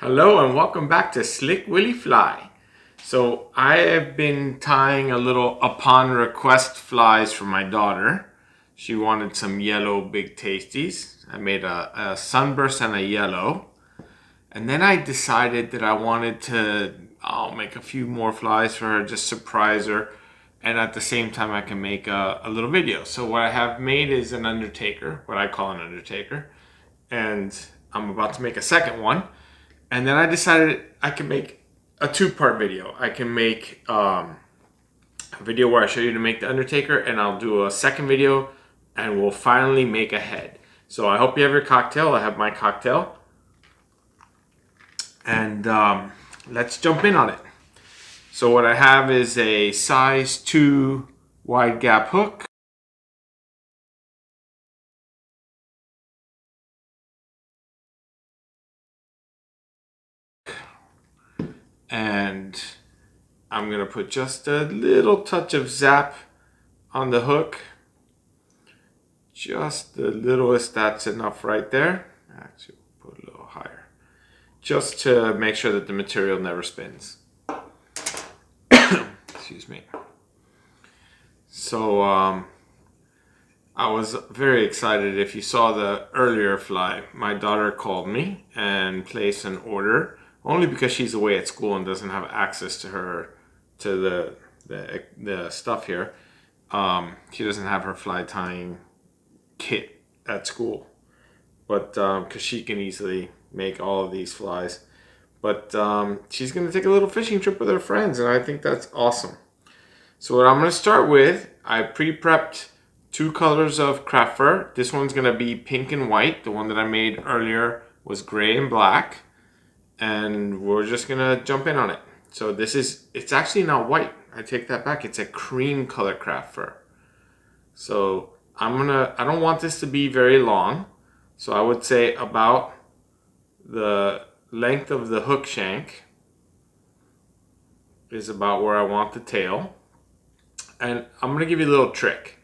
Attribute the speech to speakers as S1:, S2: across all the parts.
S1: Hello and welcome back to Slick Willy Fly. So I have been tying a little upon request flies for my daughter. She wanted some yellow big tasties. I made a sunburst and a yellow. And then I decided that I wanted to make a few more flies for her, just surprise her. And at the same time I can make a little video. So what I have made is an Undertaker, what I call an Undertaker. And I'm about to make a second one. And then I decided I can make a two-part video. I can make a video where I show you to make the Undertaker, and I'll do a second video and we'll finally make a head. So I hope you have your cocktail. I have my cocktail. And let's jump in on it. So what I have is a size 2 wide gap hook. And I'm gonna put just a little touch of zap on the hook. Just the littlest, that's enough right there. Actually, we'll put a little higher. Just to make sure that the material never spins. Excuse me. So I was very excited. If you saw the earlier fly, my daughter called me and placed an order. Only because she's away at school and doesn't have access to the stuff here. She doesn't have her fly tying kit at school, but because she can easily make all of these flies. But she's gonna take a little fishing trip with her friends, and I think that's awesome. So what I'm gonna start with, I pre-prepped 2 colors of craft fur. This one's gonna be pink and white. The one that I made earlier was gray and black. And we're just gonna jump in on it. So it's actually not white. I take that back. It's a cream color craft fur. So I don't want this to be very long. So I would say about the length of the hook shank is about where I want the tail. And I'm gonna give you a little trick.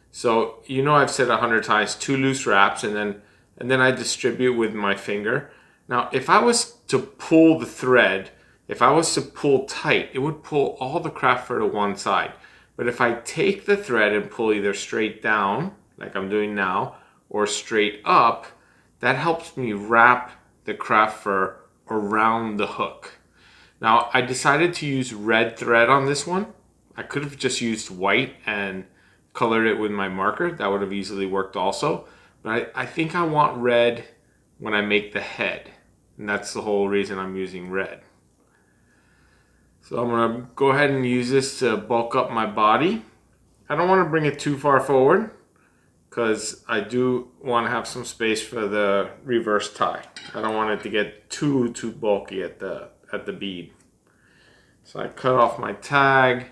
S1: So you know I've said 100 times 2 loose wraps, and then I distribute with my finger. Now, if I was to pull the thread, if I was to pull tight, it would pull all the craft fur to one side. But if I take the thread and pull either straight down, like I'm doing now, or straight up, that helps me wrap the craft fur around the hook. Now, I decided to use red thread on this one. I could have just used white and colored it with my marker. That would have easily worked also. But I think I want red when I make the head, and that's the whole reason I'm using red. So I'm gonna go ahead and use this to bulk up my body. I don't want to bring it too far forward because I do want to have some space for the reverse tie. I don't want it to get too bulky at the bead. So I cut off my tag.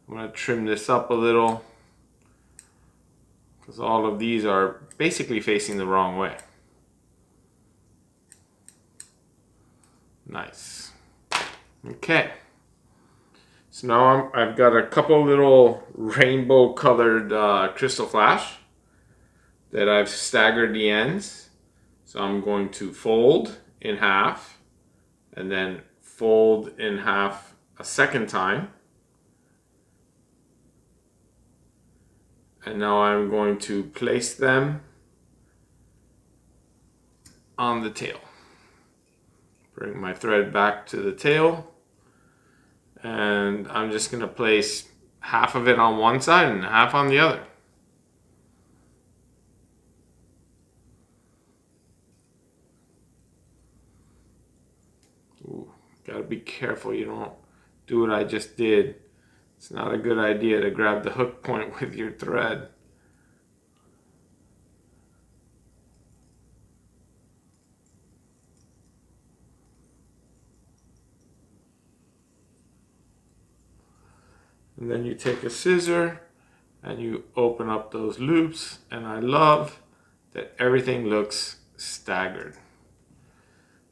S1: I'm gonna trim this up a little because all of these are basically facing the wrong way. Nice. Okay. So now I've got a couple little rainbow colored crystal flash that I've staggered the ends. So I'm going to fold in half and then fold in half a second time. And now I'm going to place them on the tail. Bring my thread back to the tail, and I'm just going to place half of it on one side and half on the other. Ooh, gotta be careful you don't do what I just did. It's not a good idea to grab the hook point with your thread. And then you take a scissor and you open up those loops, and I love that everything looks staggered.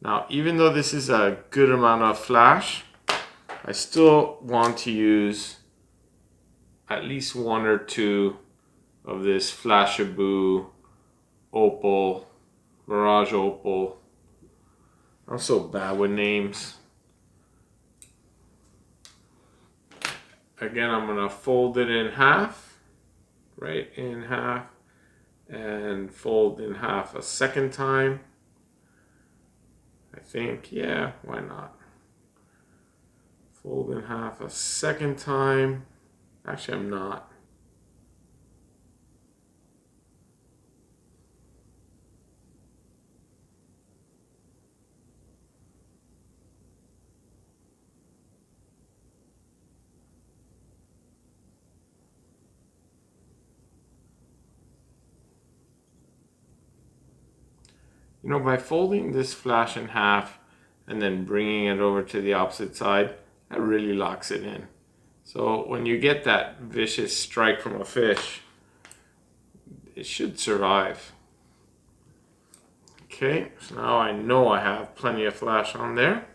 S1: Now, even though this is a good amount of flash, I still want to use at least 1 or 2 of this Flashabou Opal, Mirage Opal I'm so bad with names. Again, I'm gonna fold it in half, right in half, and fold in half a second time. I think, yeah, why not? Fold in half a second time. Actually, I'm not. You know, by folding this flash in half and then bringing it over to the opposite side, that really locks it in. So when you get that vicious strike from a fish, it should survive. Okay, so now I know I have plenty of flash on there.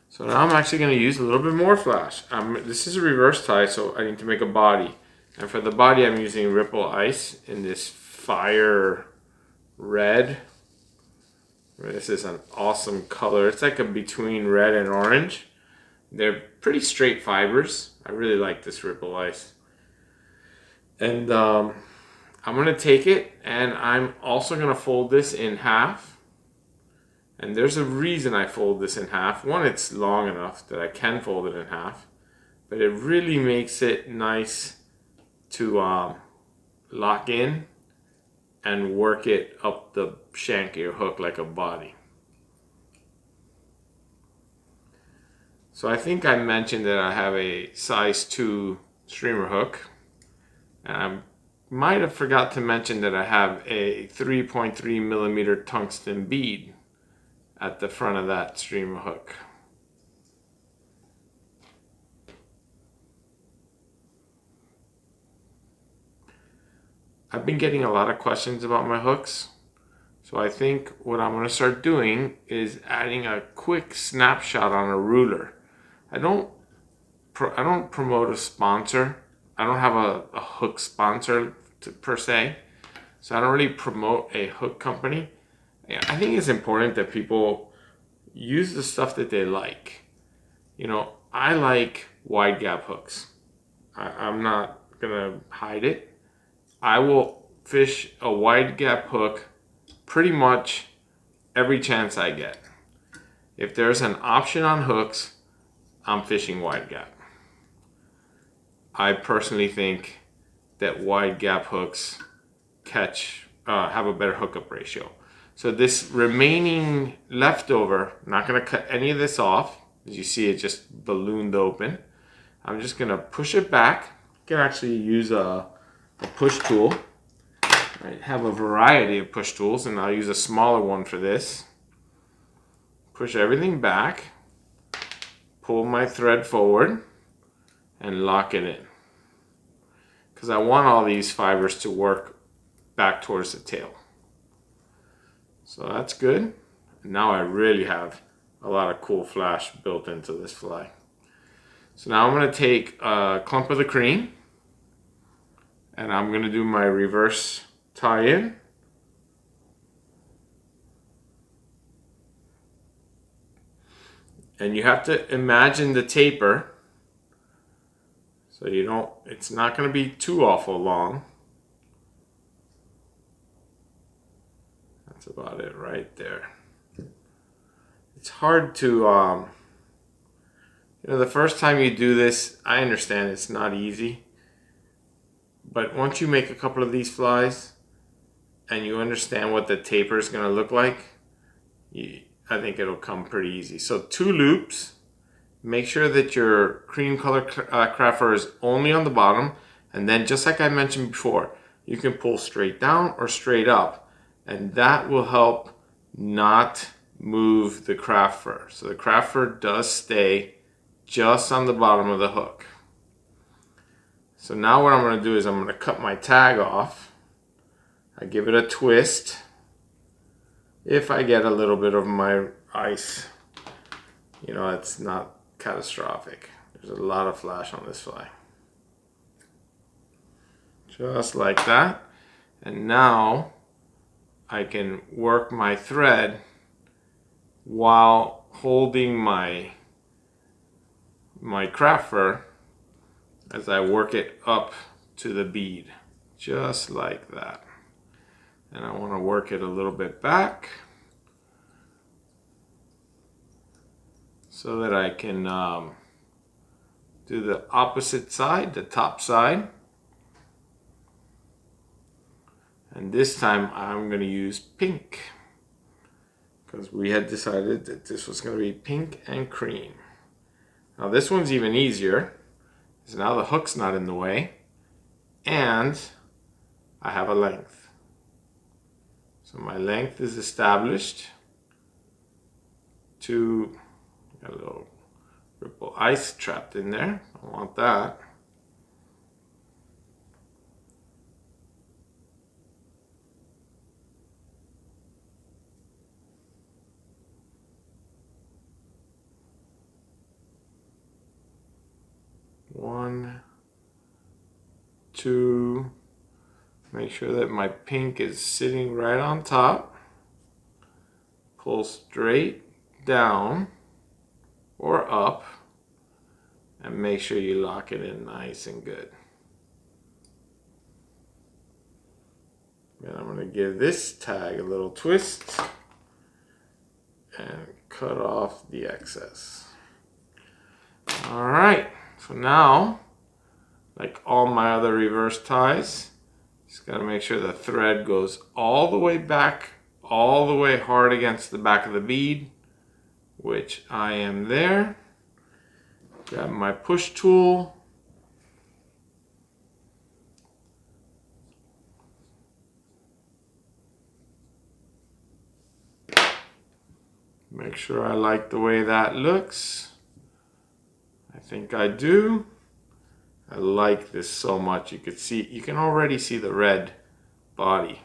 S1: So now I'm actually going to use a little bit more flash. This is a reverse tie, so I need to make a body. And for the body, I'm using Ripple Ice in this fire red. This is an awesome color. It's like a between red and orange. They're pretty straight fibers. I really like this Ripple Ice. And I'm going to take it, and I'm also going to fold this in half. And there's a reason I fold this in half. One, it's long enough that I can fold it in half. But it really makes it nice to lock in and work it up the shank of your hook like a body. So I think I mentioned that I have a size 2 streamer hook. And I might have forgot to mention that I have a 3.3 millimeter tungsten bead at the front of that streamer hook. I've been getting a lot of questions about my hooks, so I think what I'm going to start doing is adding a quick snapshot on a ruler. I don't promote a sponsor. I don't have a hook sponsor per se, so I don't really promote a hook company. I think it's important that people use the stuff that they like. You know, I like wide gap hooks. I'm not gonna hide it. I will fish a wide gap hook pretty much every chance I get. If there's an option on hooks, I'm fishing wide gap. I personally think that wide gap hooks have a better hookup ratio. So this remaining leftover, I'm not going to cut any of this off. As you see, it just ballooned open. I'm just going to push it back. You can actually use a push tool. I have a variety of push tools, and I'll use a smaller one for this. Push everything back, pull my thread forward, and lock it in. Because I want all these fibers to work back towards the tail. So that's good. Now I really have a lot of cool flash built into this fly. So now I'm going to take a clump of the cream, and I'm going to do my reverse tie-in. And you have to imagine the taper, so you don't, it's not going to be too awful long. That's about it right there. It's hard to, you know, the first time you do this, I understand it's not easy. But once you make a couple of these flies and you understand what the taper is going to look like, I think it'll come pretty easy. So 2 loops. Make sure that your cream color craft fur is only on the bottom. And then just like I mentioned before, you can pull straight down or straight up. And that will help not move the craft fur. So the craft fur does stay just on the bottom of the hook. So now what I'm going to do is I'm going to cut my tag off. I give it a twist. If I get a little bit of my ice, you know, it's not catastrophic. There's a lot of flash on this fly. Just like that. And now I can work my thread while holding my craft fur as I work it up to the bead, just like that. And I want to work it a little bit back so that I can do the opposite side, the top side. And this time I'm going to use pink, because we had decided that this was going to be pink and cream. Now this one's even easier, because now the hook's not in the way, and I have a length. So my length is established to, got a little ripple ice trapped in there, I want that. One, two, make sure that my pink is sitting right on top. Pull straight down or up and make sure you lock it in nice and good. And I'm going to give this tag a little twist and cut off the excess. All right. So now, like all my other reverse ties, just got to make sure the thread goes all the way back, all the way hard against the back of the bead, which I am there. Grab my push tool. Make sure I like the way that looks. I think I do. I like this so much. You can already see the red body.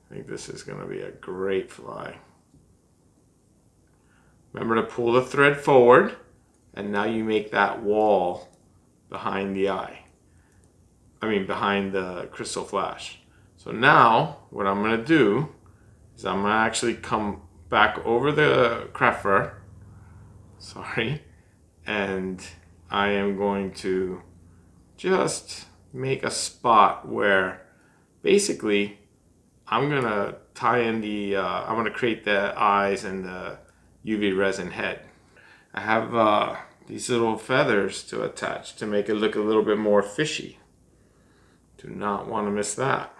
S1: I think this is going to be a great fly. Remember to pull the thread forward, and now you make that wall behind the eye. I mean behind the crystal flash. So now what I'm going to do is I'm going to actually come back over the craft fur. Sorry. And I am going to just make a spot where basically I'm going to tie in the, I'm going to create the eyes and the UV resin head. I have these little feathers to attach to make it look a little bit more fishy. Do not want to miss that.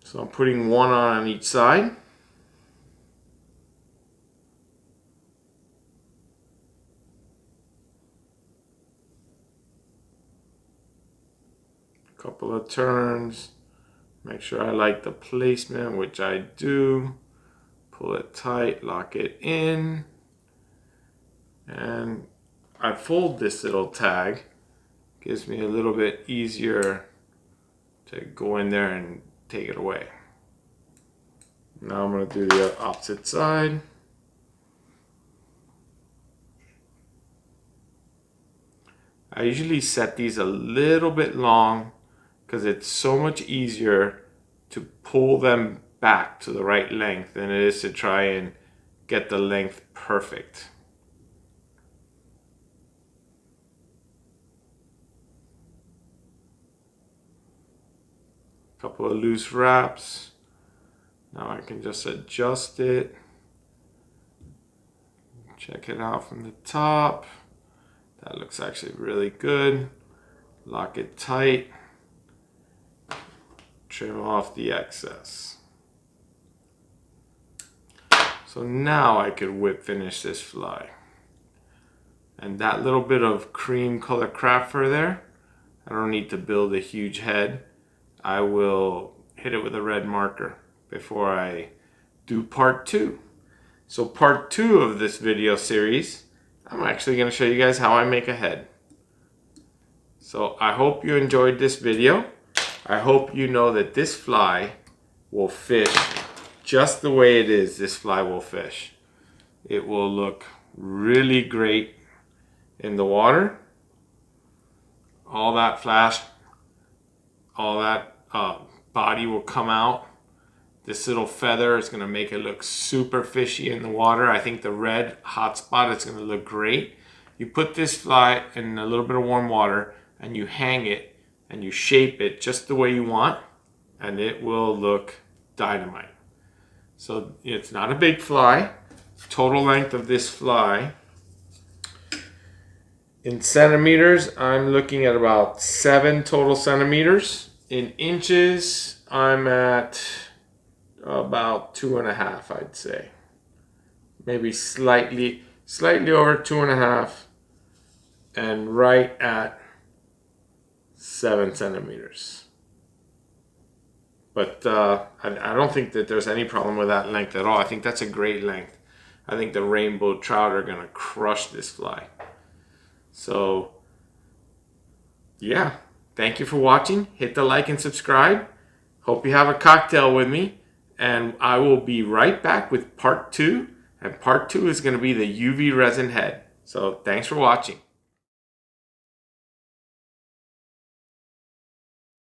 S1: So I'm putting one on each side. Couple of turns, make sure I like the placement, which I do. Pull it tight, lock it in, and I fold this little tag. Gives me a little bit easier to go in there and take it away. Now I'm going to do the opposite side. I usually set these a little bit long, because it's so much easier to pull them back to the right length than it is to try and get the length perfect. Couple of loose wraps. Now I can just adjust it. Check it out from the top. That looks actually really good. Lock it tight. Trim off the excess. So now I could whip finish this fly. And that little bit of cream color craft fur there, I don't need to build a huge head. I will hit it with a red marker before I do part 2. So part 2 of this video series, I'm actually going to show you guys how I make a head. So I hope you enjoyed this video. I hope you know that this fly will fish just the way it is. This fly will fish. It will look really great in the water. All that flash, all that body will come out This little feather is going to make it look super fishy in the water. I think the red hot spot is going to look great. You put this fly in a little bit of warm water and you hang it and you shape it just the way you want, and it will look dynamite. So it's not a big fly. Total length of this fly in centimeters, I'm looking at about 7 total centimeters. In inches, I'm at about 2.5, I'd say. Maybe slightly over 2.5, and right at 7 centimeters. But I don't think that there's any problem with that length at all. I think that's a great length. I think the rainbow trout are gonna crush this fly. So yeah, thank you for watching. Hit the like and subscribe. Hope you have a cocktail with me, and I will be right back with part 2. And part 2 is going to be the UV resin head. So thanks for watching.